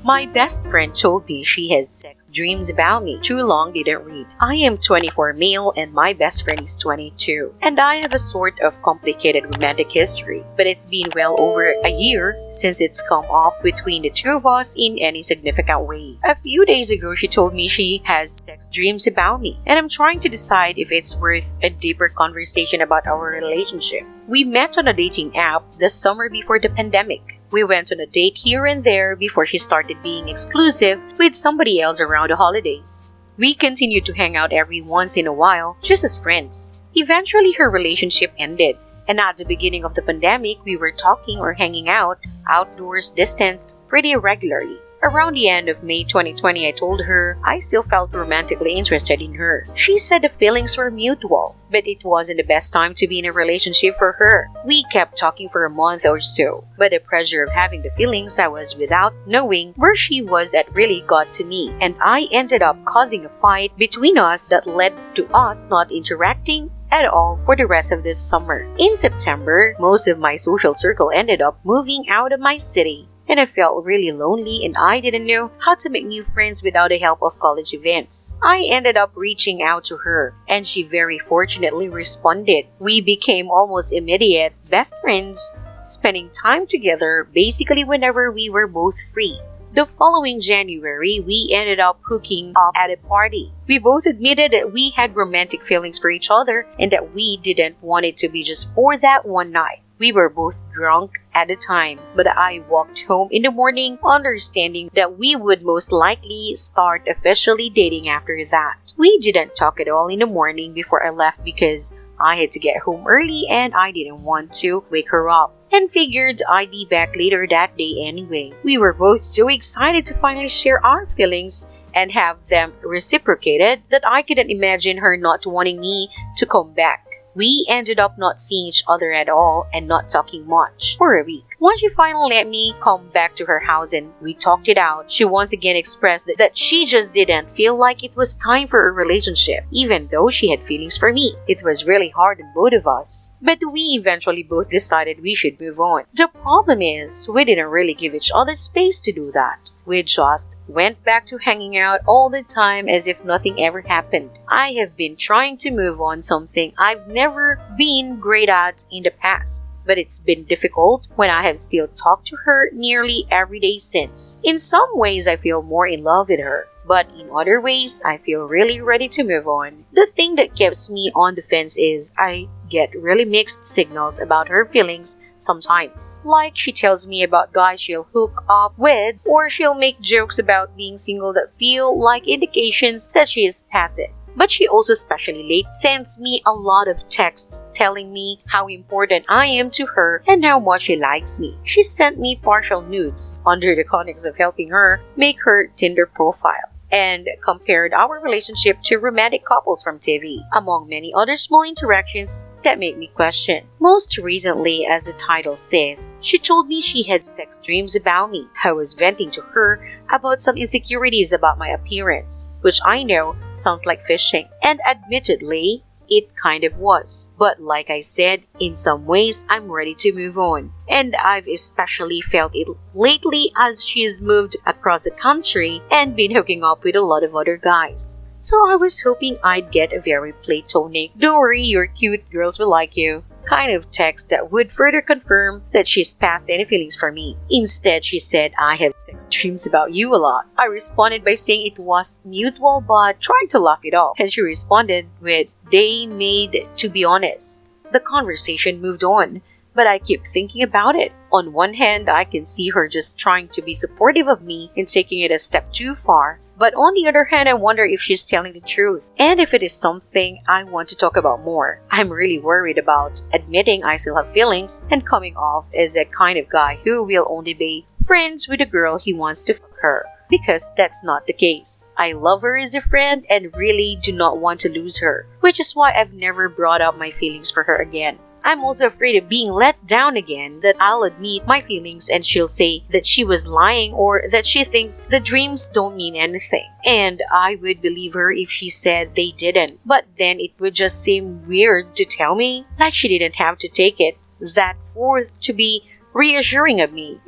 My best friend told me she has sex dreams about me. Too long didn't read. I am 24 male and my best friend is 22. And I have a sort of complicated romantic history. But it's been well over a year since it's come up between the two of us in any significant way. A few days ago, she told me she has sex dreams about me. And I'm trying to decide if it's worth a deeper conversation about our relationship. We met on a dating app the summer before the pandemic. We went on a date here and there before she started being exclusive with somebody else around the holidays. We continued to hang out every once in a while, just as friends. Eventually, her relationship ended, and at the beginning of the pandemic, we were talking or hanging out outdoors, distanced, pretty regularly. Around the end of May 2020, I told her I still felt romantically interested in her. She said the feelings were mutual, but it wasn't the best time to be in a relationship for her. We kept talking for a month or so, but the pressure of having the feelings I was without knowing where she was at really got to me, and I ended up causing a fight between us that led to us not interacting at all for the rest of this summer. In September, most of my social circle ended up moving out of my city. And I felt really lonely and I didn't know how to make new friends without the help of college events. I ended up reaching out to her and she very fortunately responded. We became almost immediate best friends, spending time together basically whenever we were both free. The following January, we ended up hooking up at a party. We both admitted that we had romantic feelings for each other and that we didn't want it to be just for that one night. We were both drunk at the time, but I walked home in the morning understanding that we would most likely start officially dating after that. We didn't talk at all in the morning before I left because I had to get home early and I didn't want to wake her up, and figured I'd be back later that day anyway. We were both so excited to finally share our feelings and have them reciprocated that I couldn't imagine her not wanting me to come back. We ended up not seeing each other at all and not talking much for a week. Once she finally let me come back to her house and we talked it out, she once again expressed that she just didn't feel like it was time for a relationship, even though she had feelings for me. It was really hard on both of us. But we eventually both decided we should move on. The problem is, we didn't really give each other space to do that. We just went back to hanging out all the time as if nothing ever happened. I have been trying to move on, something I've never been great at in the past. But it's been difficult when I have still talked to her nearly every day since. In some ways, I feel more in love with her. But in other ways, I feel really ready to move on. The thing that keeps me on the fence is I get really mixed signals about her feelings sometimes. Like she tells me about guys she'll hook up with, or she'll make jokes about being single that feel like indications that she is passive. But she also, especially late, sends me a lot of texts telling me how important I am to her and how much she likes me. She sent me partial nudes under the context of helping her make her Tinder profile, and compared our relationship to romantic couples from TV, among many other small interactions that make me question. Most recently, as the title says, she told me she had sex dreams about me. I was venting to her about some insecurities about my appearance, which I know sounds like fishing, and admittedly, it kind of was. But like I said, in some ways, I'm ready to move on. And I've especially felt it lately as she's moved across the country and been hooking up with a lot of other guys. So I was hoping I'd get a very platonic, "don't worry, you're cute, girls will like you" kind of text that would further confirm that she's past any feelings for me. Instead, she said, "I have sex dreams about you a lot." I responded by saying it was mutual but trying to laugh it off. And she responded with, "They made, to be honest." The conversation moved on, but I keep thinking about it. On one hand, I can see her just trying to be supportive of me and taking it a step too far. But on the other hand, I wonder if she's telling the truth, and if it is something I want to talk about more. I'm really worried about admitting I still have feelings and coming off as a kind of guy who will only be friends with a girl he wants to fuck her. Because that's not the case. I love her as a friend and really do not want to lose her, which is why I've never brought up my feelings for her again. I'm also afraid of being let down again, that I'll admit my feelings and she'll say that she was lying or that she thinks the dreams don't mean anything. And I would believe her if she said they didn't. But then it would just seem weird to tell me, like she didn't have to take it that forth to be reassuring of me.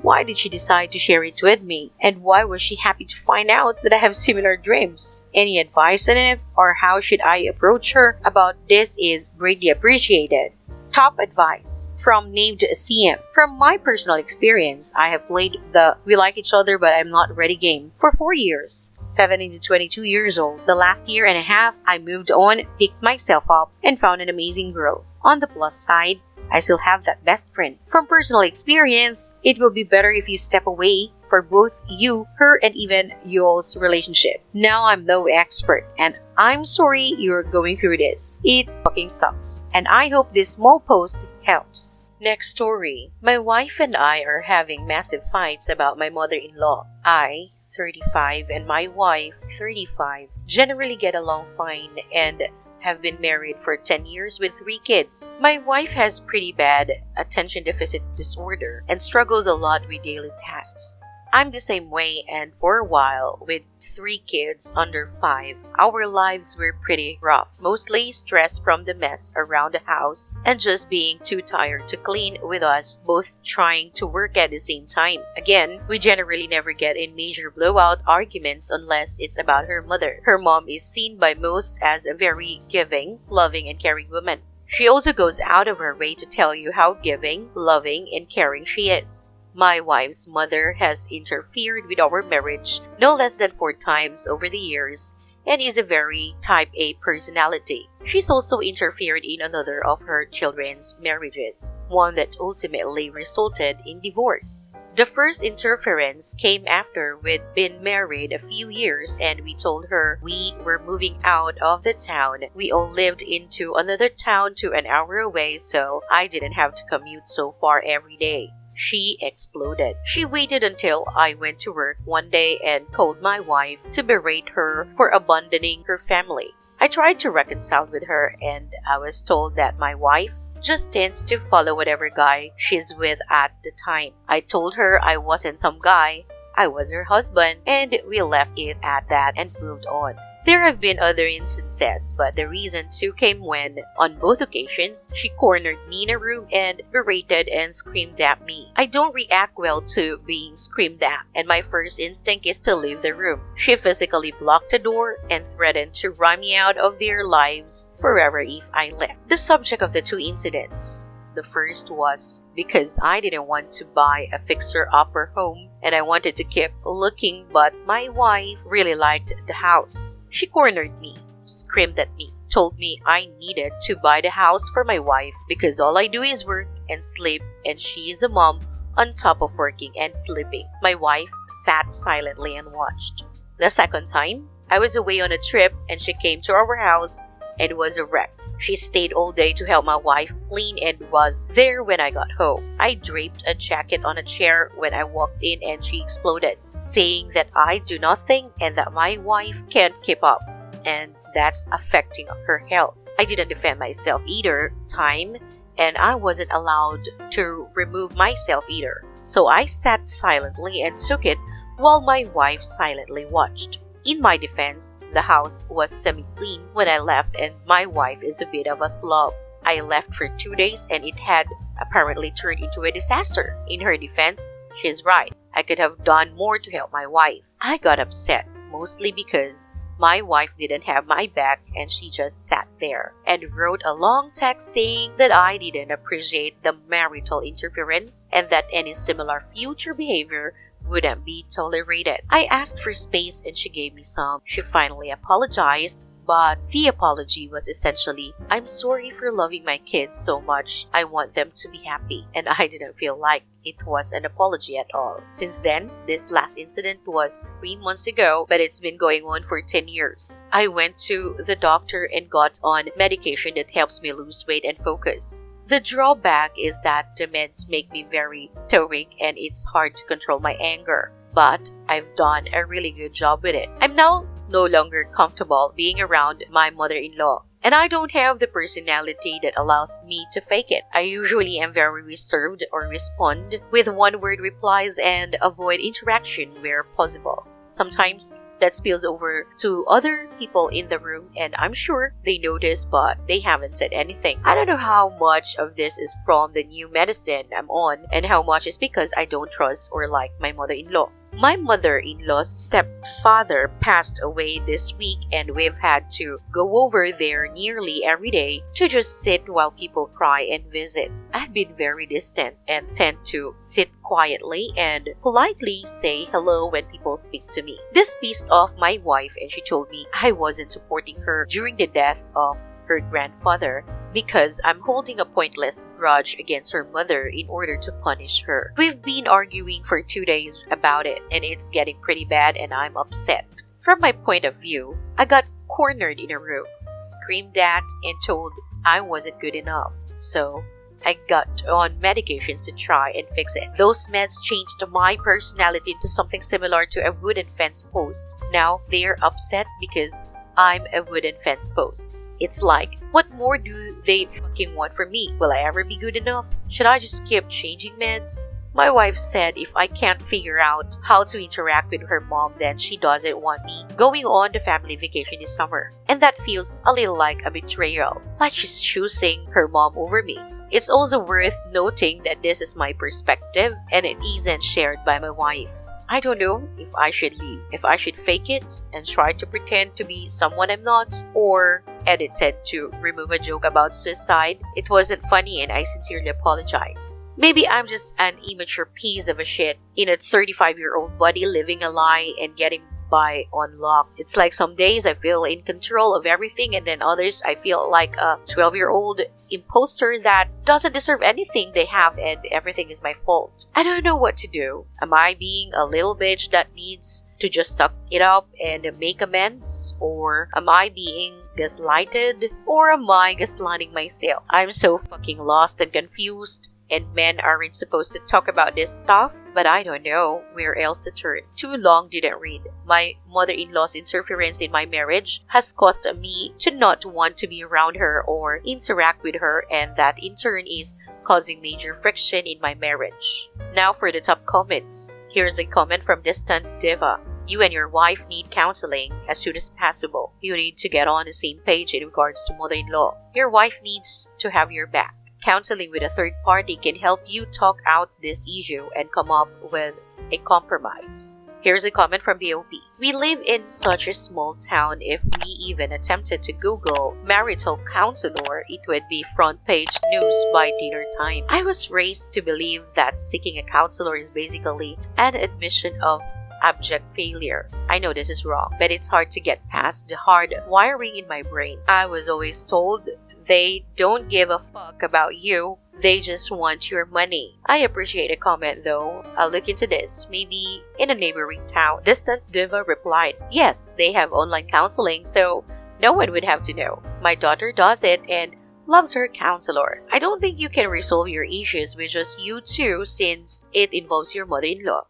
Why did she decide to share it with me? And why was she happy to find out that I have similar dreams? Any advice on it, or how should I approach her about this is greatly appreciated. Top advice from named CM. From my personal experience, I have played the we like each other but I'm not ready game for 4 years, 17 to 22 years old. The last year and a half, I moved on, picked myself up, and found an amazing growth. On the plus side, I still have that best friend. From personal experience, it will be better if you step away for both you, her, and even y'all's relationship. Now I'm no expert, and I'm sorry you're going through this. It fucking sucks. And I hope this small post helps. Next story. My wife and I are having massive fights about my mother-in-law. I, 35, and my wife, 35, generally get along fine and have been married for 10 years with 3 kids. My wife has pretty bad attention deficit disorder and struggles a lot with daily tasks. I'm the same way, and for a while, with 3 kids under 5, our lives were pretty rough. Mostly stress from the mess around the house and just being too tired to clean, with us both trying to work at the same time. Again, we generally never get in major blowout arguments unless it's about her mother. Her mom is seen by most as a very giving, loving, and caring woman. She also goes out of her way to tell you how giving, loving, and caring she is. My wife's mother has interfered with our marriage no less than 4 times over the years and is a very type A personality. She's also interfered in another of her children's marriages, one that ultimately resulted in divorce. The first interference came after we'd been married a few years and we told her we were moving out of the town. We all lived into another town to an hour away, so I didn't have to commute so far every day. She exploded. She waited until I went to work one day and called my wife to berate her for abandoning her family. I tried to reconcile with her, and I was told that my wife just tends to follow whatever guy she's with at the time. I told her I wasn't some guy, I was her husband, and we left it at that and moved on. There have been other instances, but the reason too came when, on both occasions, she cornered me in a room and berated and screamed at me. I don't react well to being screamed at, and my first instinct is to leave the room. She physically blocked the door and threatened to run me out of their lives forever if I left. The subject of the 2 incidents. The first was because I didn't want to buy a fixer-upper home and I wanted to keep looking, but my wife really liked the house. She cornered me, screamed at me, told me I needed to buy the house for my wife because all I do is work and sleep, and she is a mom on top of working and sleeping. My wife sat silently and watched. The second time, I was away on a trip and she came to our house and it was a wreck. She stayed all day to help my wife clean and was there when I got home. I draped a jacket on a chair when I walked in and she exploded, saying that I do nothing and that my wife can't keep up and that's affecting her health. I didn't defend myself either time, and I wasn't allowed to remove myself either. So I sat silently and took it while my wife silently watched. In my defense, the house was semi-clean when I left and my wife is a bit of a slob. I left for 2 days and it had apparently turned into a disaster. In her defense, she's right. I could have done more to help my wife. I got upset, mostly because my wife didn't have my back and she just sat there and wrote a long text saying that I didn't appreciate the marital interference and that any similar future behavior wouldn't be tolerated. I asked for space and she gave me some. She finally apologized, but the apology was essentially, I'm sorry for loving my kids so much. I want them to be happy. And I didn't feel like it was an apology at all. Since then, this last incident was 3 months ago, but it's been going on for 10 years. I went to the doctor and got on medication that helps me lose weight and focus. The drawback is that the meds make me very stoic and it's hard to control my anger. But I've done a really good job with it. I'm now no longer comfortable being around my mother-in-law. And I don't have the personality that allows me to fake it. I usually am very reserved or respond with one-word replies and avoid interaction where possible. Sometimes that spills over to other people in the room, and I'm sure they notice, but they haven't said anything. I don't know how much of this is from the new medicine I'm on and how much is because I don't trust or like my mother-in-law. My mother-in-law's stepfather passed away this week, and we've had to go over there nearly every day to just sit while people cry and visit. I've been very distant and tend to sit quietly and politely say hello when people speak to me. This pissed off my wife, and she told me I wasn't supporting her during the death of her grandfather because I'm holding a pointless grudge against her mother in order to punish her. We've been arguing for 2 days about it, and it's getting pretty bad, and I'm upset. From my point of view, I got cornered in a room, screamed at, and told I wasn't good enough. So I got on medications to try and fix it. Those meds changed my personality into something similar to a wooden fence post. Now they're upset because I'm a wooden fence post. It's like, what more do they fucking want from me? Will I ever be good enough? Should I just keep changing meds? My wife said if I can't figure out how to interact with her mom, then she doesn't want me going on the family vacation this summer. And that feels a little like a betrayal, like she's choosing her mom over me. It's also worth noting that this is my perspective and it isn't shared by my wife. I don't know if I should leave, if I should fake it and try to pretend to be someone I'm not, or edited to remove a joke about suicide. It wasn't funny and I sincerely apologize. Maybe I'm just an immature piece of a shit in a 35-year-old body living a lie and getting by on luck. It's like some days I feel in control of everything, and then others I feel like a 12-year-old imposter that doesn't deserve anything they have and everything is my fault. I don't know what to do. Am I being a little bitch that needs to just suck it up and make amends? Or am I being gaslighted? Or am I gaslighting myself? I'm so fucking lost and confused. And men aren't supposed to talk about this stuff, but I don't know where else to turn. Too long didn't read. My mother-in-law's interference in my marriage has caused me to not want to be around her or interact with her, and that in turn is causing major friction in my marriage. Now for the top comments. Here's a comment from Distant Diva. You and your wife need counseling as soon as possible. You need to get on the same page in regards to mother-in-law. Your wife needs to have your back. Counseling with a third party can help you talk out this issue and come up with a compromise. Here's a comment from the OP. We live in such a small town. If we even attempted to Google marital counselor, it would be front page news by dinner time. I was raised to believe that seeking a counselor is basically an admission of abject failure. I know this is wrong, but it's hard to get past the hard wiring in my brain. I was always told they don't give a fuck about you. They just want your money. I appreciate a comment though. I'll look into this. Maybe in a neighboring town. Distant Diva replied, yes, they have online counseling, so no one would have to know. My daughter does it and loves her counselor. I don't think you can resolve your issues with just you two since it involves your mother-in-law.